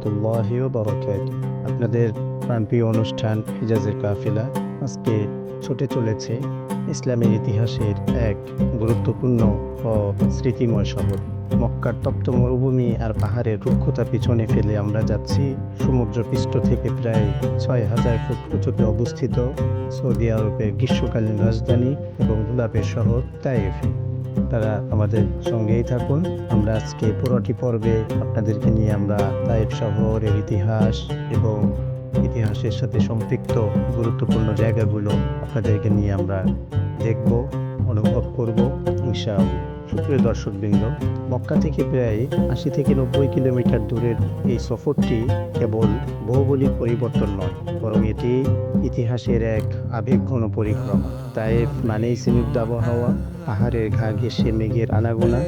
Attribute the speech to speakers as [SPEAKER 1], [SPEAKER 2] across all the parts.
[SPEAKER 1] রহমতুল্লাহি ওয়া বারাকাতুহু। আপনাদের প্রাণপ্রিয় অনুষ্ঠান হিজাজের কাফিলা আজকে ছুটে চলেছে ইসলামের ইতিহাসের এক গুরুত্বপূর্ণ ও স্মৃতিময় শহর মক্কার তপ্ত মরুভূমি আর পাহাড়ের রুক্ষতা পিছনে ফেলে আমরা যাচ্ছি সমুদ্রপৃষ্ঠ থেকে প্রায় ৬,০০০ ফুট উঁচুতে অবস্থিত সৌদি আরবের গ্রীষ্মকালীন রাজধানী এবং গোলাপের শহর তায়েফে। তারা আমাদের সঙ্গেই থাকুন। আমরা আজকে পুরোটি পর্বে আপনাদেরকে নিয়ে আমরা তায়েফ শহরের ইতিহাস এবং ইতিহাসের সাথে সম্পৃক্ত গুরুত্বপূর্ণ জায়গাগুলো আপনাদেরকে নিয়ে আমরা দেখব, অনুভব করব ইনশাআল্লাহ। সুপ্রিয় দর্শকবৃন্দ, মক্কা থেকে প্রায় ৮০ থেকে ৯০ কিলোমিটার দূরের এই সফরটি কেবল ভৌগোলিক পরিবর্তন নয়, বরং এটি ইতিহাসের এক আবেগঘন পরিক্রমা। তায়েফ মানেই স্নিগ্ধ আবহাওয়া, পাহাড়ের ঘা ঘেঁষে মেঘের আনাগোনা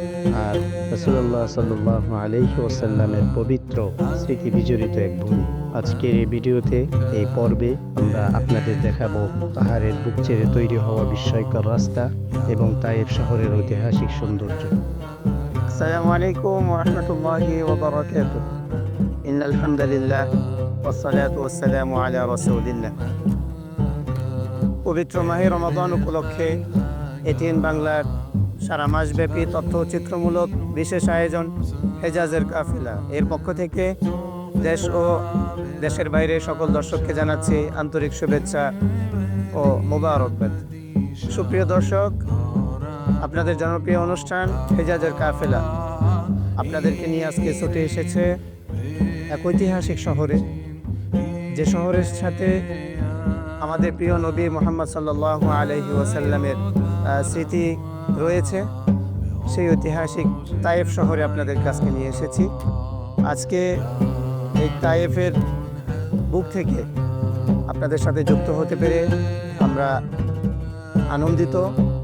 [SPEAKER 1] আর রাসূলুল্লাহ সাল্লাল্লাহু আলাইহি ওয়াসাল্লামের পবিত্র স্মৃতি বিজড়িত এক ভূমি। আজকের এই ভিডিওতে, এই পর্বে আমরা আপনাদের দেখাবো পাহাড়ের বুক চেড়ে তৈরি হওয়া বিস্ময়কর রাস্তা এবং তায়েফ শহরের ঐতিহাসিক সৌন্দর্য।
[SPEAKER 2] আসসালামু আলাইকুম ওয়া রাহমাতুল্লাহি ওয়া বারাকাতুহু। ইন্নাল হামদুলিল্লাহ ওয়াস সালাতু ওয়াস সালামু আলা রাসূলিল্লাহ। পবিত্র মাহে রমাদান উপলক্ষে এটিএন বাংলার সারা মাসব্যাপী তথ্যচিত্রমূলক বিশেষ আয়োজন হেজাজের কাফিলা এর পক্ষ থেকে দেশ ও দেশের বাইরে সকল দর্শককে জানাচ্ছি আন্তরিক শুভেচ্ছা ও মোবারকবাদ। সুপ্রিয় দর্শক, আপনাদের জনপ্রিয় অনুষ্ঠান হেজাজের কাফেলা আপনাদেরকে নিয়ে আজকে ছুটে এসেছে এক ঐতিহাসিক শহরে, যে শহরের সাথে আমাদের প্রিয় নবী মুহাম্মদ সাল্লাল্লাহু আলাইহি ওয়াসাল্লামের স্মৃতি রয়েছে। সেই ঐতিহাসিক তায়েফ শহরে আপনাদের কাছে নিয়ে এসেছি। আজকে এই তায়েফের বুক থেকে আপনাদের সাথে যুক্ত হতে পেরে আমরা আনন্দিত,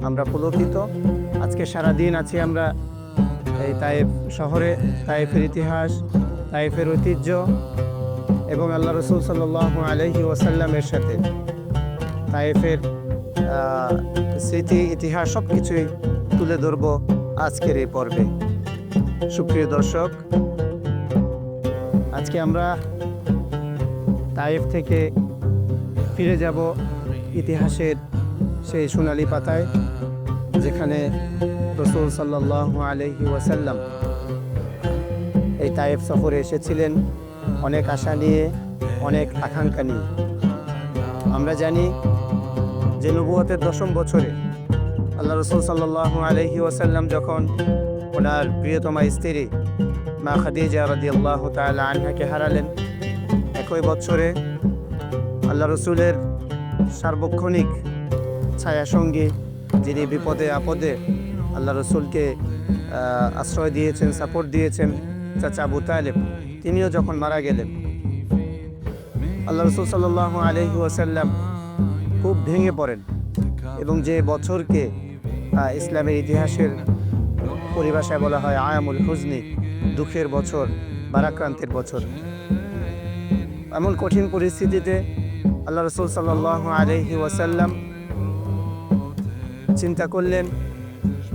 [SPEAKER 2] আমরা পুলকিত। আজকে সারাদিন আছি আমরা এই তায়েফ শহরে, তায়েফের ইতিহাস, তায়েফের ঐতিহ্য এবং আল্লাহ রসুল সাল্লাল্লাহু আলাইহি ওয়াসাল্লামের সাথে তায়েফের স্মৃতি, ইতিহাস সব কিছুই তুলে ধরব আজকের এই পর্বে। সুপ্রিয় দর্শক, আজকে আমরা তায়েফ থেকে ফিরে যাব ইতিহাসের সেই সোনালি পাতায়, যেখানে রাসূল সাল্লাল্লাহু আলাইহি ওয়াসাল্লাম এই তায়েফ সফরে এসেছিলেন অনেক আশা নিয়ে, অনেক আকাঙ্ক্ষা নিয়ে। আমরা জানি যে নবুয়তের ১০ম বছরে আল্লাহ রাসূল সাল্লাল্লাহু আলাইহি ওয়াসাল্লাম যখন ওনার প্রিয়তমা স্ত্রী মা খাদিজা রাদিয়াল্লাহু তাআলা আনহাকে হারালেন, একই বছরে আল্লাহ রসুলের সার্বক্ষণিক ছায়াসঙ্গী, যিনি বিপদে আপদে আল্লাহ রসুলকে আশ্রয় দিয়েছেন, সাপোর্ট দিয়েছেন, চাচা আবু তালেব, তিনিও যখন মারা গেলেন, আল্লাহ রসুল সাল্লাল্লাহু আলাইহি ওয়াসাল্লাম খুব ভেঙে পড়েন এবং যে বছরকে ইসলামের ইতিহাসের পরিভাষায় বলা হয় আয়ামুল হুজনি, দুঃখের বছর, ভারাক্রান্তের বছর, এমন কঠিন পরিস্থিতিতে আল্লাহ রসুল সাল্লাল্লাহু আলাইহি ওয়াসাল্লাম চিন্তা করলেন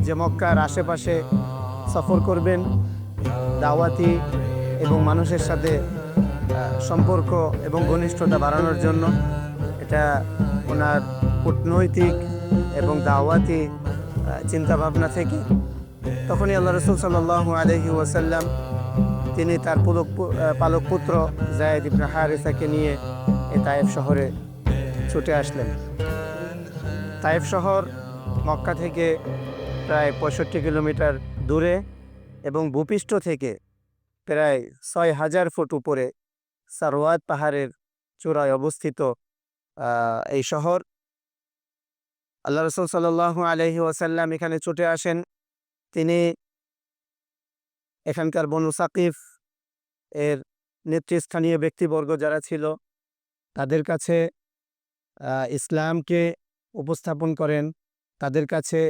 [SPEAKER 2] যে মক্কার আশেপাশে সফর করবেন, দাওয়াতি এবং মানুষের সাথে সম্পর্ক এবং ঘনিষ্ঠতা বাড়ানোর জন্য। এটা ওনার কূটনৈতিক এবং দাওয়াতি চিন্তাভাবনা থেকে তখনই আল্লাহ রসুল সাল্লাল্লাহু আলাইহি ওয়াসাল্লাম তিনি তার পালক পুত্র যায়েদ ইবনে হারিসাকে নিয়ে এই তায়েফ শহরে ছুটে আসলেন। তায়েফ শহর মক্কা থেকে প্রায় ৬৫ কিলোমিটার দূরে এবং ভূপৃষ্ঠ থেকে প্রায় ৬,০০০ ফুট উপরে সারওয়াত পাহাড়ের চূড়ায় অবস্থিত এই শহর। আল্লাহ রসুল সাল্লাল্লাহু আলাইহি ওয়াসাল্লাম এখানে ছুটে আসেন। তিনি এখানকার বনু সাকিফ এর নেতৃস্থানীয় ব্যক্তিবর্গ যারা ছিল, তাদের কাছে ইসলামকে উপস্থাপন করেন, তাদের কাছে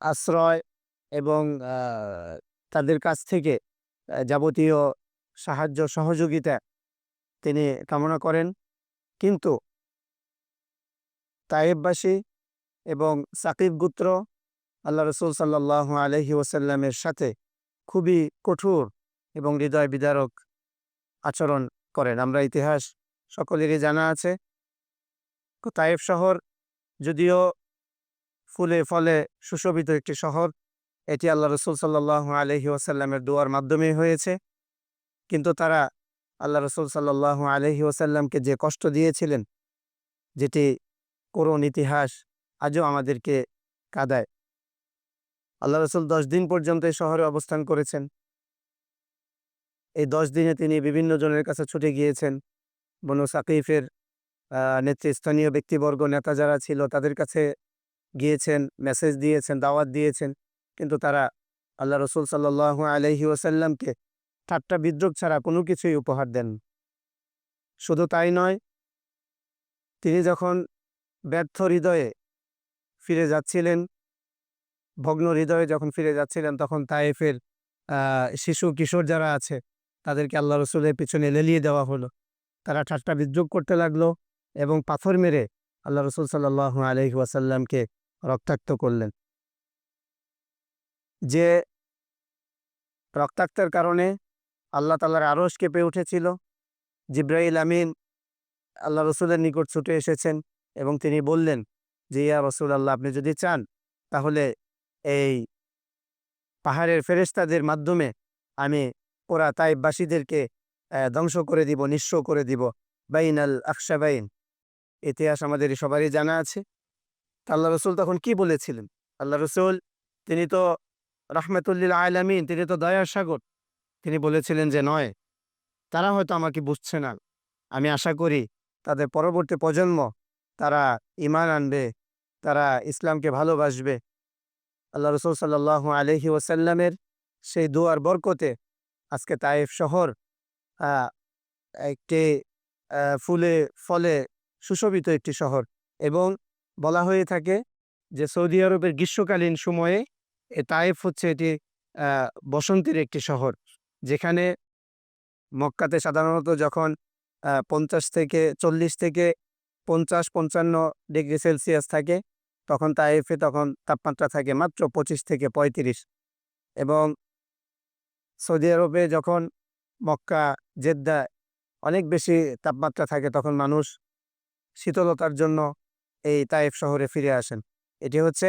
[SPEAKER 2] আশ্রয় এবং তাদের কাছ থেকে যাবতীয় সাহায্য সহযোগিতা তিনি কামনা করেন। কিন্তু তায়েফবাসী এবং সাকিফ গোত্র আল্লাহ রসুল সাল্লাল্লাহু আলাইহি ওয়াসাল্লামের সাথে খুবই কঠোর এবং হৃদয় বিদারক আচরণ করেন। আমরা ইতিহাস সকলেরই জানা আছে। তায়েফ শহর যদিও ফুলে ফলে সুশোভিত একটি শহর, এটি আল্লাহ রসুল সাল্লাল্লাহু আলাইহি ওয়াসাল্লামের দোয়ার মাধ্যমেই হয়েছে। কিন্তু তারা আল্লাহ রসুল সাল্লাল্লাহু আলাইহি ওয়াসাল্লামকে যে কষ্ট দিয়েছিলেন, যেটি করুণ ইতিহাস আজও আমাদেরকে কাঁদায়। আল্লাহ রসুল 10 দিন পর্যন্ত এই শহরে অবস্থান করেছেন। এই 10 দিনে তিনি বিভিন্ন জনের কাছে ছুটে গিয়েছেন। বনু সাকিফের নেতৃস্থানীয় ব্যক্তিবর্গ, নেতা যারা ছিল তাদের কাছে গিয়েছেন, মেসেজ দিয়েছেন, দাওয়াত দিয়েছেন। কিন্তু তারা আল্লাহ রসুল সাল্লাল্লাহু আলাইহি ওয়াসাল্লামকে ঠাট্টা বিদ্রূপ ছাড়া কোনো কিছুই উপহার দেন। শুধু তাই নয়, তিনি যখন ব্যর্থ হৃদয়ে ফিরে যাচ্ছিলেন, ভগ্ন হৃদয়ে যখন ফিরে যাচ্ছিলেন, তখন তায়েফের শিশু কিশোর যারা আছে তাদেরকে আল্লাহ রসুলের পিছনে লেলিয়ে দেওয়া হলো। তারা ঠাট্টা বিদ্রূপ করতে লাগলো এবং পাথর মেরে আল্লাহ রসুল সাল্লাল্লাহু আলাইহি ওয়াসাল্লামকে রক্তাক্ত করলেন। যে রক্তাক্তের কারণে আল্লাহ তাআলার আরশ কেঁপে উঠেছিল। জিবরাইল আমিন আল্লাহ রসুলের নিকট ছুটে এসেছেন এবং তিনি বললেন যে, ইয়া রাসূলুল্লাহ, আপনি যদি চান তাহলে এই পাহাড়ের ফেরেশতাদের মাধ্যমে আমি ওরা তাইফবাসীদেরকে ধ্বংস করে দিব, নিঃস্ব করে দিব। বাইনাল আখশাবাইন, ইতিহাস আমাদের সবারই জানা আছে। তা আল্লাহ রসুল তখন কি বলেছিলেন? আল্লাহ রসুল, তিনি তো রাহমাতুল আলামিন, তিনি তো দয়ার সাগর। তিনি বলেছিলেন যে, নয়, তারা হয়তো আমাকে বুঝছে না। আমি আশা করি তাদের পরবর্তী প্রজন্ম তারা ঈমান আনবে, তারা ইসলামকে ভালোবাসবে। আল্লাহ রসুল সাল্লাল্লাহু আলাইহি ওয়াসাল্লামের সেই দোয়ার বরকতে আজকে তায়েফ শহর আহ, একটি ফুলে ফলে সুশোভিত একটি শহর। এবং বলা হয়ে থাকে যে সৌদি আরবের গ্রীষ্মকালীন সময়ে তায়েফ হচ্ছে এটি বসন্তের একটি শহর, যেখানে মক্কাতে সাধারণত যখন 50 থেকে 40 থেকে 50-55 ডিগ্রি সেলসিয়াস থাকে, তখন তায়েফে তখন তাপমাত্রা থাকে মাত্র 25 থেকে 35। এবং সৌদি আরবে যখন মক্কা, জেদ্দা অনেক বেশি তাপমাত্রা থাকে, তখন মানুষ শীতলতার জন্য এই তায়েফ শহরে ফিরে আসেন। এটি হচ্ছে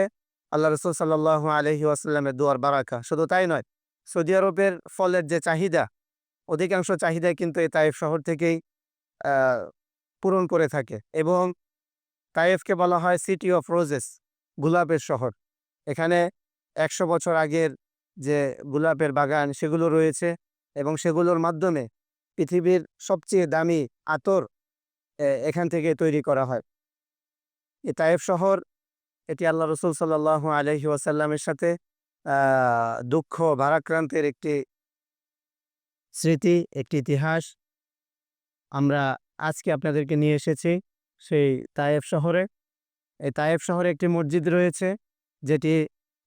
[SPEAKER 2] আল্লাহ রসুল সাল্লাল্লাহু আলাইহি ওয়াসাল্লামের দোয়ার বারাকা। শুধু তাই নয়, সৌদি আরবের ফলের যে চাহিদা, অধিকাংশ চাহিদা কিন্তু এই তায়েফ শহর থেকেই আহ, পূরণ করে থাকে। এবং তায়েফকে বলা হয় সিটি অফ রোজেস, গোলাপের শহর। এখানে 100 বছর আগের যে গোলাপের বাগান সেগুলো রয়েছে এবং সেগুলোর মাধ্যমে পৃথিবীর সবচেয়ে দামি আতর এখান থেকে তৈরি করা হয়। এই তায়েফ শহর, এটি আল্লাহ রসুল সাল্লাল্লাহু আলাইহি ওয়াসাল্লামের সাথে দুঃখ ভারাক্রান্তের একটি স্মৃতি, একটি ইতিহাস। আমরা আজকে আপনাদেরকে নিয়ে এসেছি সেই তায়েফ শহরে। এই তায়েফ শহরে একটি মসজিদ রয়েছে, যেটি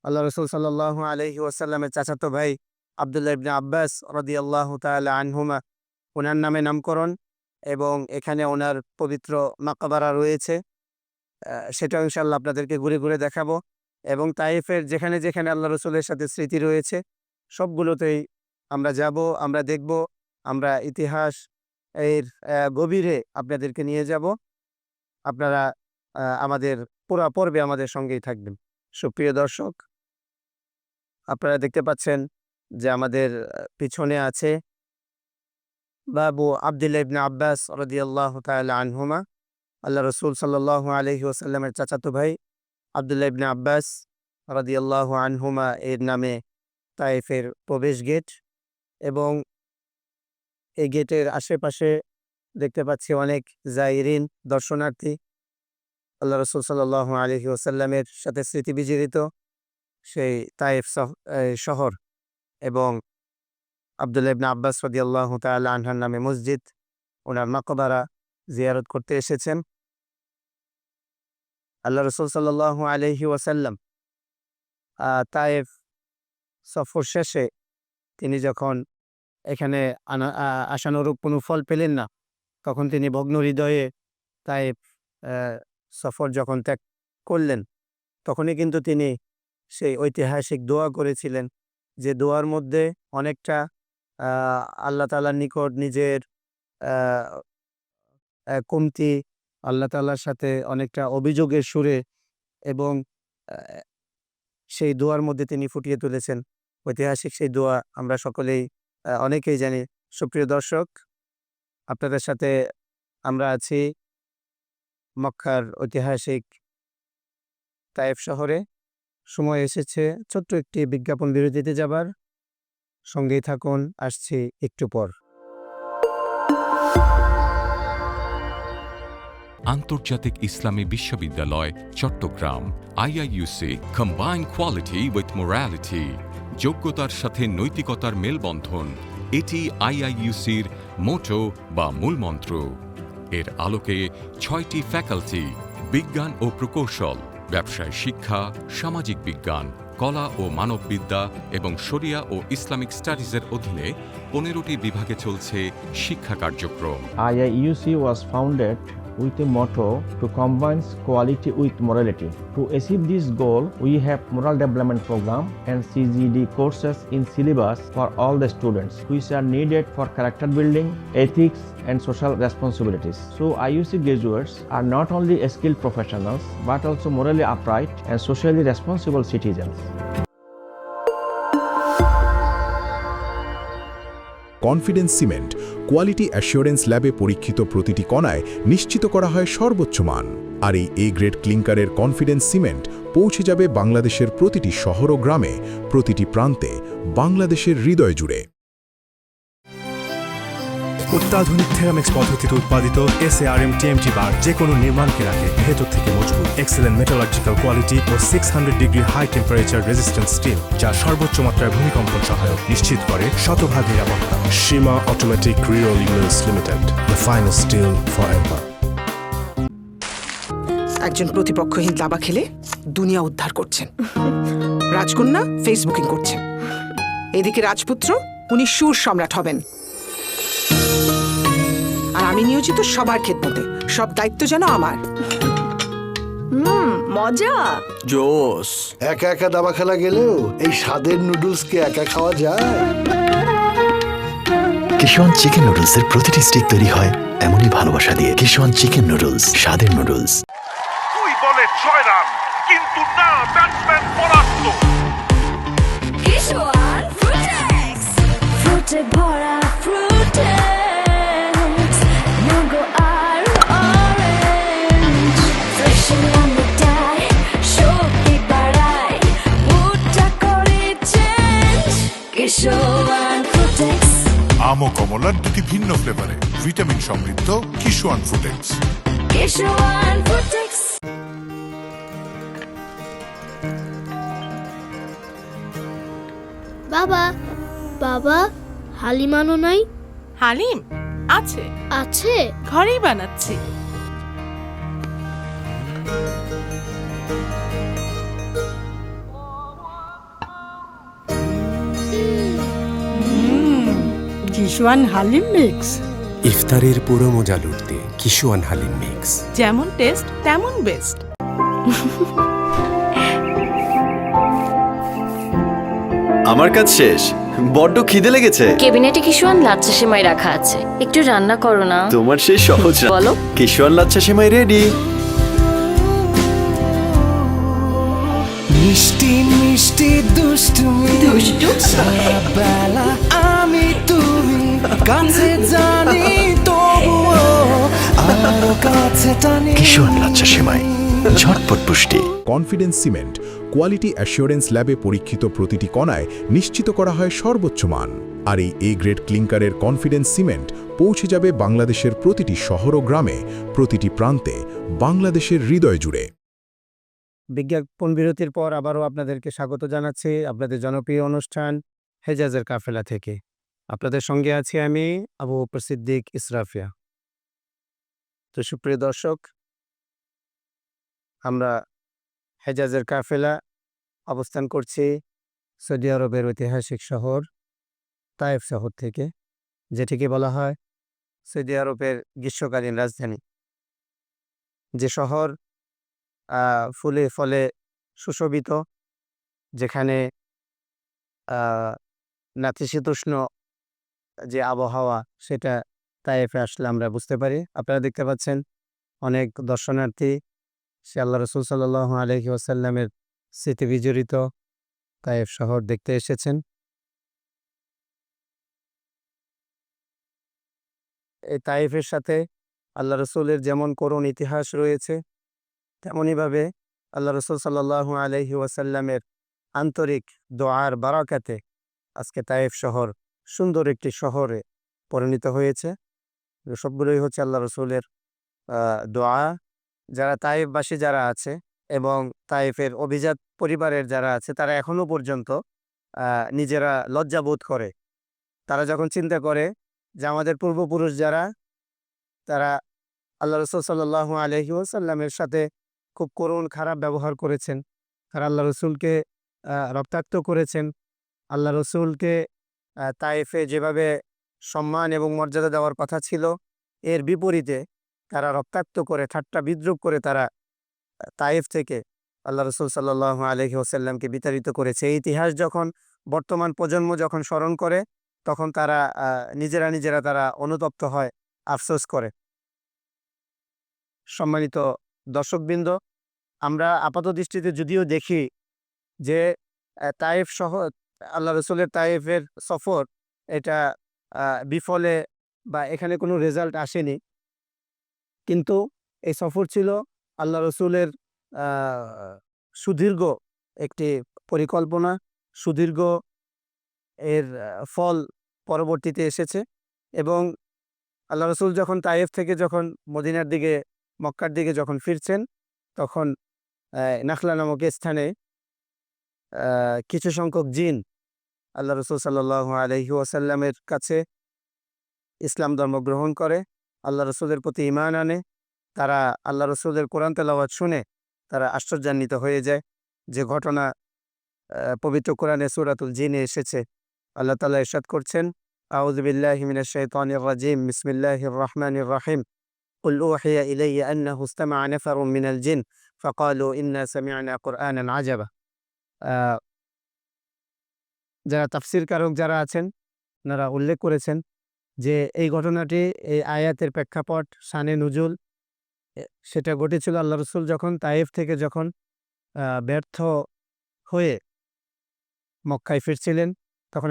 [SPEAKER 2] আল্লাহ রসুল সাল্লাল্লাহু আলাইহি ওয়াসাল্লামের চাচাতো ভাই আব্দুল্লাহ ইবনে আব্বাস রাদিয়াল্লাহু তাআলা আনহুমা, ওনার নামে নামকরণ। এবং এখানে ওনার পবিত্র মাকবারা রয়েছে, সেটাও ইনশাআল্লাহ আপনাদেরকে ঘুরে ঘুরে দেখাবো। এবং তায়েফের যেখানে যেখানে আল্লাহ রসুলের সাথে স্মৃতি রয়েছে সবগুলোতেই আমরা যাব, আমরা দেখব, আমরা ইতিহাস এর গভীরে আপনাদেরকে নিয়ে যাব। আপনারা আমাদের পুরা পর্বে আমাদের সঙ্গেই থাকবেন। সুপ্রিয় দর্শক, আপনারা দেখতে পাচ্ছেন যে আমাদের পিছনে আছে বাবু আব্দুল্লাহ ইবনে আব্বাস রাদিয়াল্লাহু তাআলা আনহুমা, আল্লাহ রসুল সাল্লাল্লাহু আলাইহি ওয়াসাল্লামের চাচাতো ভাই আব্দুল্লাহ ইবনে আব্বাস রাদিয়াল্লাহু আনহুমা এর নামে তায়েফের প্রবেশ গেট। এবং এই গেটের আশেপাশে দেখতে পাচ্ছি অনেক জায়রিন, দর্শনার্থী। আল্লাহ রসুল সাল্লাল্লাহু আলাইহি ওয়াসাল্লামের সাথে স্মৃতি বিজড়িত সেই তায়েফ শহর এবং আব্দুল্লাহ ইবনে আব্বাস রাদিয়াল্লাহু তাআলা আনহুর নামে মসজিদ, ওনার মাকবারা জিয়ারত করতে এসেছেন। আল্লাহ রসুল সাল্লাল্লাহু আলাইহি ওয়াসাল্লাম তায়েফ সফর শেষে তিনি যখন এখানে আশানুরূপ কোনো ফল পেলেন না, তখন তিনি ভগ্ন হৃদয়ে তায়েফ সফর যখন ত্যাগ করলেন, তখনই কিন্তু তিনি সেই ঐতিহাসিক দোয়া করেছিলেন, যে দোয়ার মধ্যে অনেকটা আল্লাহ তাআলার নিকট নিজের আহ, কমতি, আল্লাহ তাআলার সাথে অনেকটা অভিযোগের সুরে এবং আহ, সেই দোয়ার মধ্যে তিনি ফুটিয়ে তুলেছেন। ঐতিহাসিক সেই দোয়া আমরা সকলেই অনেকেই জানি। সুপ্রিয় দর্শক, আপনাদের সাথে আমরা আছি মক্কার ঐতিহাসিক তায়েফ শহরে। সময় এসেছে ছোট্ট একটি বিজ্ঞাপন বিরতিতে যাবার। সঙ্গেই থাকুন, আসছি একটু পর।
[SPEAKER 3] আন্তর্জাতিক ইসলামী বিশ্ববিদ্যালয় Chittagong IIUC combine quality with morality, যোগ্যতার সাথে নৈতিকতার মেলবন্ধন, এটি আইআইইউসির মোটো বা মূলমন্ত্র। এর আলোকে 6টি ফ্যাকাল্টি, বিজ্ঞান ও প্রকৌশল, ব্যবসায় শিক্ষা, সামাজিক বিজ্ঞান, কলা ও মানববিদ্যা এবং শরিয়া ও ইসলামিক স্টাডিজের অধীনে 15টি বিভাগে চলছে শিক্ষা কার্যক্রম।
[SPEAKER 4] IIUC was founded with a motto to combine quality with morality. To achieve this goal, we have moral development program and CGD courses in syllabus for all the students, which are needed for character building, ethics, and social responsibilities. So IUC graduates are not only skilled professionals, but also morally upright and socially responsible citizens.
[SPEAKER 5] Confidence cement quality assurance ল্যাবে পরীক্ষিত প্রতিটি কণায় নিশ্চিত করা হয় সর্বোচ্চ মান। আর এই A grade ক্লিংকারের confidence cement পৌঁছে যাবে বাংলাদেশের প্রতিটি শহর ও গ্রামে, প্রতিটি প্রান্তে, বাংলাদেশের হৃদয় জুড়ে।
[SPEAKER 6] অত্যাধুনিক থেরামিক্স পদ্ধতিতে উৎপাদিত SARM TMT বার যে কোনো নির্মাণকে রাখে ভেতর থেকে মজবুত। এক্সেলেন্ট মেটালজিক্যাল কোয়ালিটি ও 600 degree high temperature resistance steel, যা সর্বোচ্চ মাত্রায় ভূমিকম্পন সহায়ক, নিশ্চিত করে শতভাগ নিরাপত্তা। Seema automatic rerolling mills limited, the finest steel forever.
[SPEAKER 7] একজন প্রতিপক্ষহীন দাবা খেলে দুনিয়া উদ্ধার করছেন, রাজকন্যা ফেসবুকিং করছেন। এদিকে রাজপুত্র, উনি সুর সম্রাট হবেন। আর আমি নিয়োজিত সবার খেদমতে, সব দায়িত্ব যেন আমার।
[SPEAKER 8] মজা
[SPEAKER 9] জোস। একা একা দাবা খেলা গেলেও এই স্বাদের নুডলসকে একা খাওয়া যায়?
[SPEAKER 10] কিশোয়ান চিকেন নুডলসের প্রতিটি স্টিক তৈরি হয় এমনই ভালোবাসা দিয়ে। কিশোয়ান চিকেন নুডলস, স্বাদের নুডলস।
[SPEAKER 11] 2 বলে 6 রান, কিন্তু না, ব্যাটসম্যান পরাস্ত।
[SPEAKER 8] কিশোয়ান ফ্রুটেক্স, ফ্রুটে ভরা ফ্রুটেক্স, ম্যাঙ্গো আর অরেঞ্জ, ফ্রেশ ম্যাঙ্গো ডাই, শক্তি বাড়ায়, মুডটা করে চেঞ্জ। কিশোয়ান ফ্রুটেক্স,
[SPEAKER 11] আম ও কমলার দুটি ভিন্ন ফ্লেভারে ভিটামিন সমৃদ্ধ কিশোয়ান ফ্রুটেক্স।
[SPEAKER 8] কিশোয়ান ফ্রুটেক্স।
[SPEAKER 12] বাবা, বাবা, হালিম আনো নাই?
[SPEAKER 13] হালিম আছে,
[SPEAKER 12] আছে,
[SPEAKER 13] ঘরেই বানাচ্ছি।
[SPEAKER 14] কিশোয়ান হালিম মিক্স।
[SPEAKER 6] ইফতারের পুরো মজা লুটতে কিশোয়ান হালিম মিক্স।
[SPEAKER 13] যেমন টেস্ট তেমন বেস্ট।
[SPEAKER 10] আমার কাজ শেষ, বড্ড খিদে লেগেছে।
[SPEAKER 8] কেবিনেটে কিশোয়ান লাচ্ছা সেমাই রাখা আছে, একটু রান্না করো না।
[SPEAKER 10] তোমার সেই সহজ
[SPEAKER 8] বলো।
[SPEAKER 10] কিশোয়ান লাচ্ছা সেমাই রেডি।
[SPEAKER 6] মিষ্টি মিষ্টি দুষ্টুমি, বেলা আমি তুমি কাছে জানি, তবুও আরো কাছে টানি।
[SPEAKER 10] কিশোয়ান লাচ্ছা সেমাই, ঝটপট পুষ্টি।
[SPEAKER 5] কনফিডেন্স সিমেন্ট কোয়ালিটি অ্যাসিওরেন্স ল্যাবে পরীক্ষিত প্রতিটি কণায় নিশ্চিত করা হয় সর্বোচ্চ মান। আর এই এ গ্রেড ক্লিংকারের কনফিডেন্স সিমেন্ট পৌঁছে যাবে বাংলাদেশের প্রতিটি শহর ও গ্রামে, প্রতিটি প্রান্তে, বাংলাদেশের হৃদয় জুড়ে।
[SPEAKER 2] বিজ্ঞাপন বিরতির পর আবারও আপনাদেরকে স্বাগত জানাচ্ছি আপনাদের জনপ্রিয় অনুষ্ঠান হেজাজের কাফেলা থেকে। আপনাদের সঙ্গে আছি আমি, আবু বকর সিদ্দিক ইসরাফিয়া। তো সুপ্রিয় দর্শক, আমরা হেজাজের কাফেলা অবস্থান করছি সৌদি আরবের ঐতিহাসিক শহর তায়েফ শহর থেকে, যেটিকে বলা হয় সৌদি আরবের গ্রীষ্মকালীন রাজধানী। যে শহর ফুলে ফলে সুশোভিত, যেখানে নাতিশীতোষ্ণ যে আবহাওয়া সেটা তায়েফে আসলে আমরা বুঝতে পারি। আপনারা দেখতে পাচ্ছেন অনেক দর্শনার্থী সে আল্লাহ রসুল সাল্লাল্লাহু আলাইহি ওয়াসাল্লামের স্মৃতি বিজড়িত তায়েফ শহর দেখতে এসেছেন। এই তায়েফের সাথে আল্লাহ রসুলের যেমন করুণ ইতিহাস রয়েছে, তেমনইভাবে আল্লাহ রসুল সাল্লাল্লাহু আলাইহি ওয়াসাল্লামের আন্তরিক দোয়ার বারাকাতে আজকে তায়েফ শহর সুন্দর একটি শহরে পরিণত হয়েছে। সবগুলোই হচ্ছে আল্লাহ রসুলের দোয়া। যারা তায়েফবাসী যারা আছে এবং তায়েফের অভিজাত পরিবারের যারা আছে, তারা এখনো পর্যন্ত নিজেরা লজ্জাবোধ করে। তারা যখন চিন্তা করে যে আমাদের পূর্বপুরুষ যারা, তারা আল্লাহ রসুল সাল্লাল্লাহু আলাইহি ওয়াসাল্লামের সাথে খুব করুণ খারাপ ব্যবহার করেছেন, তারা আল্লাহ রসুলকে রক্তাক্ত করেছেন, আল্লাহ রসুলকে তায়েফে যেভাবে সম্মান এবং মর্যাদা দেওয়ার কথা ছিল, এর বিপরীতে তারা রক্তাক্ত করে ঠাট্টা বিদ্রূপ করে তারা তায়েফ থেকে আল্লাহ রসুল সাল্লাল্লাহু আলাইহি ওয়াসাল্লামকে বিতাড়িত করেছে। এই ইতিহাস যখন বর্তমান প্রজন্ম যখন স্মরণ করে, তখন তারা নিজেরা তারা অনুতপ্ত হয়, আফসোস করে। সম্মানিত দর্শকবৃন্দ, আমরা আপাত দৃষ্টিতে যদিও দেখি যে তায়েফ শহর, আল্লাহ রসুলের তায়েফের সফর এটা বিফলে বা এখানে কোনো রেজাল্ট আসেনি, কিন্তু এই সফর ছিল আল্লাহ রসুলের সুদীর্ঘ একটি পরিকল্পনা, সুদীর্ঘ এর ফল পরবর্তীতে এসেছে। এবং আল্লাহ রসুল যখন তায়েফ থেকে যখন মদিনার দিকে, মক্কার দিকে যখন ফিরছেন, তখন নাখলা নামক স্থানে কিছু সংখ্যক জিন আল্লাহ রসুল সাল্লাল্লাহু আলাইহি ওয়াসাল্লামের কাছে ইসলাম ধর্ম গ্রহণ করে, আল্লাহ রসুলের প্রতি ঈমান আনে। তারা আল্লাহ রসুলের কোরআন তেলাওয়াত শুনে তারা আশ্চর্যান্বিত হয়ে যায়। যে ঘটনা পবিত্র কোরআনে সূরাতুল জিনে এসেছে। আল্লাহ তাআলা ইরশাদ করছেন, আউযু বিল্লাহি মিনাশ শাইতানির রাজিম, বিসমিল্লাহির রহমানির রহিম, কুল উহিয়া ইলাইয়া আন্নাহু ইসতামা'a নাফারুম মিনাল জিন ফাকালু ইন্না সামি'না কুরআনান আজাবা। যারা তাফসীর কারক যারা আছেন, ওনারা উল্লেখ করেছেন যে এই ঘটনাটি, এই আয়াতের প্রেক্ষাপট, শানে নুজুল, সেটা ঘটেছিল আল্লাহ রসুল যখন তায়েফ থেকে যখন ব্যর্থ হয়ে মক্কায় ফিরছিলেন, তখন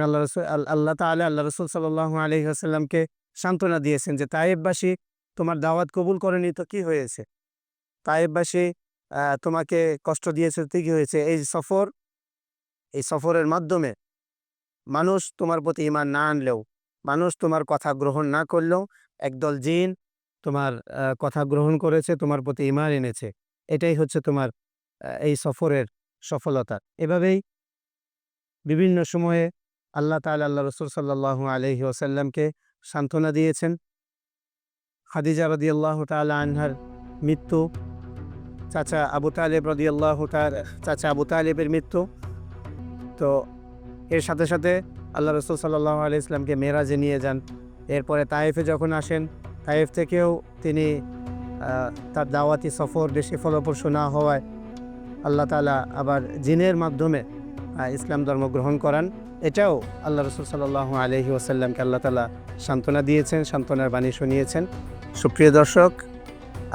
[SPEAKER 2] আল্লাহ তাআলা আল্লাহ রসুল সাল্লাল্লাহু আলাইহি ওয়াসাল্লামকে সান্ত্বনা দিয়েছেন যে তায়েফবাসী তোমার দাওয়াত কবুল করেনি তো কি হয়েছে, তায়েফবাসী তোমাকে কষ্ট দিয়েছে তো কি হয়েছে। এই সফরের মাধ্যমে মানুষ তোমার প্রতি ঈমান না আনলেও, মানুষ তোমার কথা গ্রহণ না করলেও, একদল জিন তোমার কথা গ্রহণ করেছে, তোমার প্রতি ঈমান এনেছে। এটাই হচ্ছে তোমার এই সফরের সফলতা। এভাবেই বিভিন্ন সময়ে আল্লাহ তাআলা আল্লাহ রসুল সাল্লাল্লাহু আলাইহি ওয়াসাল্লামকে সান্ত্বনা দিয়েছেন। খাদিজা রাদিয়াল্লাহু তাআলা আনহার মৃত্যু, চাচা আবু তালেবের মৃত্যু, তো এর সাথে সাথে আল্লাহ রসুল সাল্লাল্লাহু আলাইহি ওয়াসাল্লামকে মেরাজে নিয়ে যান। এরপরে তায়েফে যখন আসেন, তায়েফ থেকেও তিনি তার দাওয়াতি সফর বেশি ফলপ্রসূ না হওয়ায় আল্লাহ তাআলা আবার জিনের মাধ্যমে ইসলাম ধর্ম গ্রহণ করান। এটাও আল্লাহ রসুল সাল্লাল্লাহু আলাইহি ওয়াসাল্লামকে আল্লাহ তাআলা সান্ত্বনা দিয়েছেন, সান্ত্বনার বাণী শুনিয়েছেন। সুপ্রিয় দর্শক,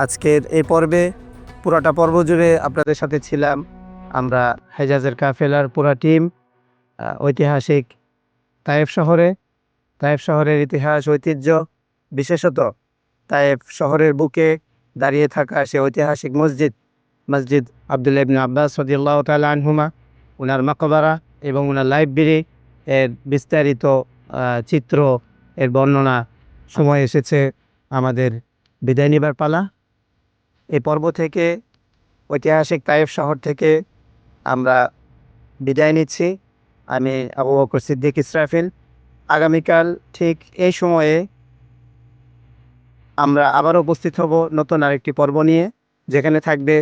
[SPEAKER 2] আজকের এই পর্বে, পুরাটা পর্ব জুড়ে আপনাদের সাথে ছিলাম আমরা হেজাজের কাফেলার পুরা টিম। ঐতিহাসিক তায়েফ শহরের ইতিহাস, ঐতিহ্য, বিশেষত তায়েফ শহরের বুকে দাঁড়িয়ে থাকা সে ঐতিহাসিক মসজিদ আব্দুল্লাহ ইবনে আব্বাস রাদিয়াল্লাহু তাআলা আনহুমা, ওনার মাকবারা এবং ওনার লাইব্রেরি, এর বিস্তারিত চিত্র, এর বর্ণনা। সময় এসেছে আমাদের বিদায় নেবার পালা। এই পর্ব থেকে, ঐতিহাসিক তায়েফ শহর থেকে আমরা বিদায় নিচ্ছি। আমি আবু বকর সিদ্দিক ইসরাফিল। আগামীকাল ঠিক এই সময়ে আমরা আবার উপস্থিত হব নতুন আরেকটি পর্ব নিয়ে, যেখানে থাকবে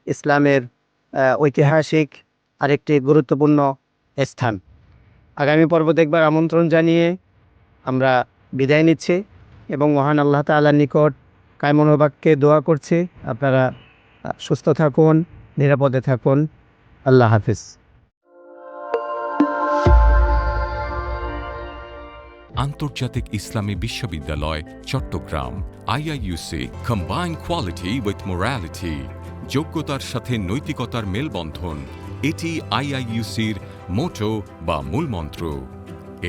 [SPEAKER 2] ইসলামের ঐতিহাসিক আরেকটি গুরুত্বপূর্ণ স্থান। আগামী পর্ব দেখবার আমন্ত্রণ জানিয়ে আমরা বিদায় নিচ্ছি এবং মহান আল্লাহ তাআলার নিকট কায়মনোবাক্যে দোয়া করছি আপনারা সুস্থ থাকুন, নিরাপদে থাকুন। আল্লাহ হাফিজ।
[SPEAKER 3] আন্তর্জাতিক ইসলামী বিশ্ববিদ্যালয় Chittagong IIUC combine quality with morality যোগ্যতার সাথে নৈতিকতার মেলবন্ধন এটি আইআইইউসির মোটো বা মূলমন্ত্র।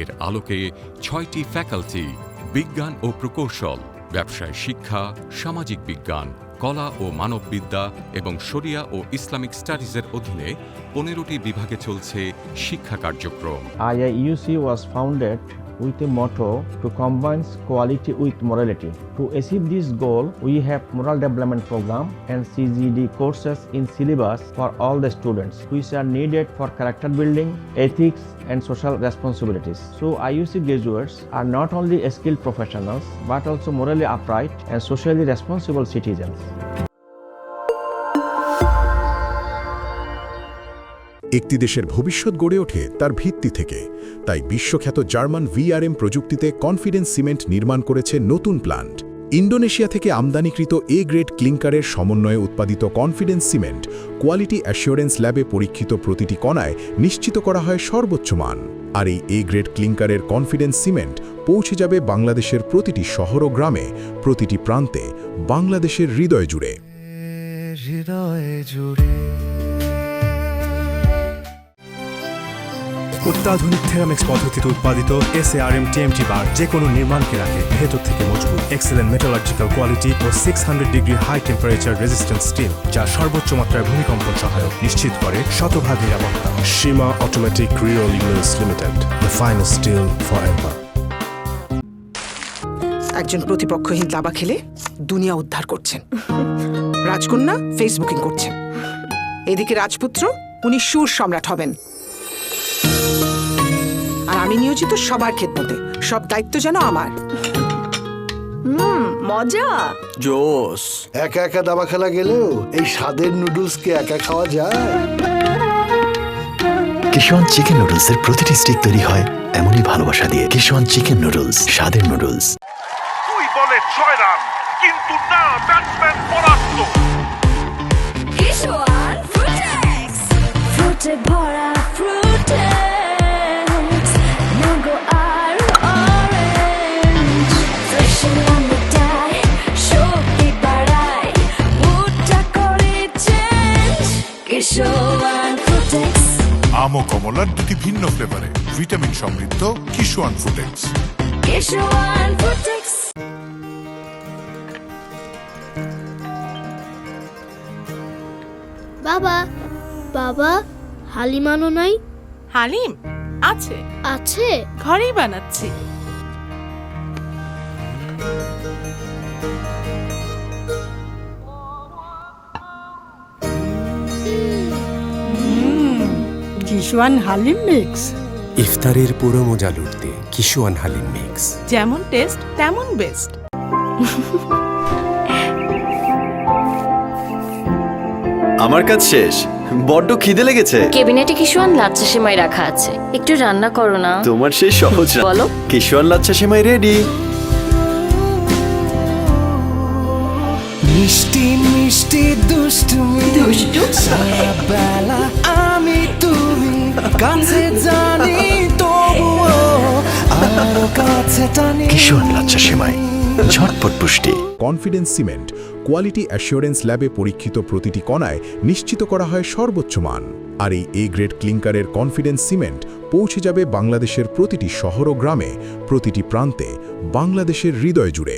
[SPEAKER 3] এর আলোকে 6টি ফ্যাকাল্টি বিজ্ঞান ও প্রকৌশল, ব্যবসায় শিক্ষা, সামাজিক বিজ্ঞান, কলা ও মানববিদ্যা এবং শরিয়া ও ইসলামিক স্টাডিজের অধীনে 15টি বিভাগে চলছে শিক্ষা কার্যক্রম।
[SPEAKER 4] IIUC was founded with a motto to combine quality with morality. To achieve this goal, we have moral development program and CGD courses in syllabus for all the students, which are needed for character building, ethics, and social responsibilities. So IUC graduates are not only skilled professionals, but also morally upright and socially responsible citizens.
[SPEAKER 5] একটি দেশের ভবিষ্যৎ গড়ে ওঠে তার ভিত্তি থেকে। তাই বিশ্বখ্যাত জার্মান VRM প্রযুক্তিতে কনফিডেন্স সিমেন্ট নির্মাণ করেছে নতুন প্ল্যান্ট। ইন্দোনেশিয়া থেকে আমদানিকৃত এ গ্রেড ক্লিংকারের সমন্বয়ে উৎপাদিত কনফিডেন্স সিমেন্ট কোয়ালিটি অ্যাসিওরেন্স ল্যাবে পরীক্ষিত প্রতিটি কণায় নিশ্চিত করা হয় সর্বোচ্চ মান। আর এই এ গ্রেড ক্লিংকারের কনফিডেন্স সিমেন্ট পৌঁছে যাবে বাংলাদেশের প্রতিটি শহর ও গ্রামে, প্রতিটি প্রান্তে, বাংলাদেশের হৃদয় জুড়ে।
[SPEAKER 6] অত্যাধুনিক থেরামিক্স পদ্ধতিতে উৎপাদিত SARM TMT বার যে কোনো নির্মাণকে রাখে ভেতর থেকে মজবুত। এক্সেলেন্ট মেটালার্জিক্যাল কোয়ালিটি ও 600 degree high temperature resistant steel, যা সর্বোচ্চ মাত্রায় ভূমিকম্পন সহায়ক নিশ্চিত করে শতভাগ নিরাপত্তা। সীমা অটোমেটিক রিও limited limited, the finest steel forever.
[SPEAKER 7] একজন প্রতিপক্ষহীন দাবা খেলে দুনিয়া উদ্ধার করছেন। রাজকন্যা ফেসবুকিং করছেন। এদিকে রাজপুত্র উনি সুর সম্রাট হবেন। আর আমি নিয়োজিত সবার খেদমতে, সব দায়িত্ব যেন আমার।
[SPEAKER 13] মজা
[SPEAKER 9] জোস। একা একা দাবা খেলা গেলেও এই স্বাদের নুডলসকে একা খাওয়া যায়?
[SPEAKER 10] কিশোয়ান চিকেন নুডলসের প্রতিটি স্টিক তৈরি হয় এমনই ভালোবাসা দিয়ে। কিশোয়ান চিকেন নুডলস, স্বাদের নুডলস।
[SPEAKER 11] 2 বলে 6 রান, কিন্তু না, ব্যাটসম্যান পরাস্ত।
[SPEAKER 12] কিশোয়ান ফ্রুটেক্স, ফ্রুটে ভরা ফ্রুটেক্স, ম্যাঙ্গো আর orange, fresh on the day, শক্তি বাড়ায়, মুডটা করে চেঞ্জ। কিশোয়ান ফ্রুটেক্স।
[SPEAKER 11] আম ও কমলার 2টি ভিন্ন ফ্লেভারে ভিটামিন সমৃদ্ধ কিশোয়ান ফ্রুটেক্স।
[SPEAKER 12] কিশোয়ান ফ্রুটেক্স। বাবা, বাবা, হালিম আনো নাই?
[SPEAKER 13] হালিম আছে,
[SPEAKER 12] আছে,
[SPEAKER 13] ঘরেই বানাচ্ছি।
[SPEAKER 14] কিশোয়ান হালিম মিক্স।
[SPEAKER 6] ইফতারের পুরো মজা লুটতে কিশোয়ান হালিম মিক্স।
[SPEAKER 13] যেমন টেস্ট তেমন বেস্ট।
[SPEAKER 10] আমার কাজ শেষ, বড্ড খিদে লেগেছে।
[SPEAKER 8] কেবিনেটে কিশোয়ান লাচ্ছা সেমাই রাখা আছে, একটু রান্না করো না।
[SPEAKER 10] তোমার সেই সহজ
[SPEAKER 8] বলো।
[SPEAKER 10] কিশোয়ান লাচ্ছা সেমাই রেডি।
[SPEAKER 15] মিষ্টি মিষ্টি দুষ্টুমি, বেলা আমি তুমি কাছে জানি, তবুও আরো কাছে টানি।
[SPEAKER 10] কিশোয়ান লাচ্ছা সেমাই, ঝটপট পুষ্টি।
[SPEAKER 5] কনফিডেন্স সিমেন্ট কোয়ালিটি অ্যাসিওরেন্স ল্যাবে পরীক্ষিত প্রতিটি কণায় নিশ্চিত করা হয় সর্বোচ্চ মান। আর এই এ গ্রেড ক্লিংকারের কনফিডেন্স সিমেন্ট পৌঁছে যাবে বাংলাদেশের প্রতিটি শহর ও গ্রামে, প্রতিটি প্রান্তে, বাংলাদেশের হৃদয় জুড়ে।